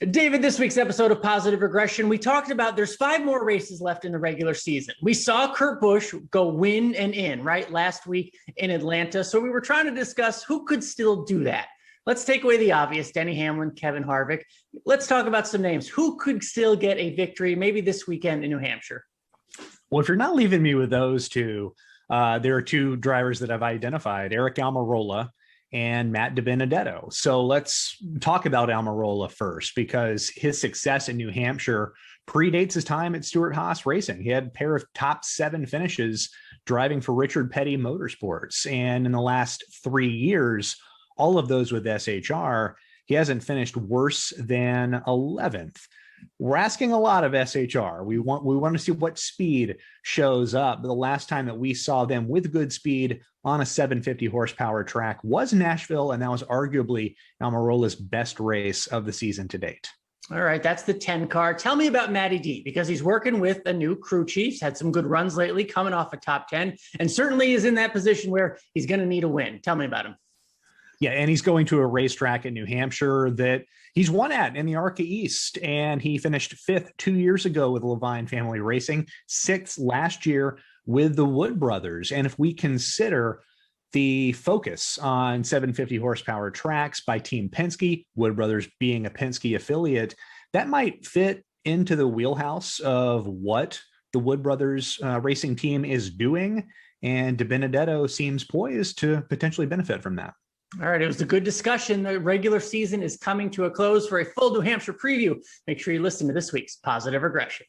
David, this week's episode of Positive Regression, we talked about there's 5 more races left in the regular season. We saw Kurt Busch go win and in, right, last week in Atlanta. So we were trying to discuss who could still do that. Let's take away the obvious, Denny Hamlin, Kevin Harvick. Let's talk about some names. Who could still get a victory maybe this weekend in New Hampshire? Well, if you're not leaving me with those two, there are 2 drivers that I've identified, Eric Almirola and Matt DiBenedetto. So let's talk about Almirola first, because his success in New Hampshire predates his time at Stewart-Haas Racing. He had a pair of top 7 finishes driving for Richard Petty Motorsports. And in the last 3 years, all of those with SHR, he hasn't finished worse than 11th. We're asking a lot of SHR. We want to see what speed shows up. The last time that we saw them with good speed on a 750 horsepower track was Nashville, and that was arguably Almirola's best race of the season to date. All right, that's the 10 car. Tell me about Matty D, because he's working with a new crew chief. He's had some good runs lately, coming off a top 10, and certainly is in that position where he's going to need a win. Tell me about him. Yeah, and he's going to a racetrack in New Hampshire that he's won at in the ARCA East, and he finished 5th 2 years ago with Levine Family Racing, 6th last year with the Wood Brothers. And if we consider the focus on 750 horsepower tracks by Team Penske, Wood Brothers being a Penske affiliate, that might fit into the wheelhouse of what the Wood Brothers racing team is doing, and DiBenedetto seems poised to potentially benefit from that. All right, it was a good discussion. The regular season is coming to a close. For a full New Hampshire preview, make sure you listen to this week's Positive Regression.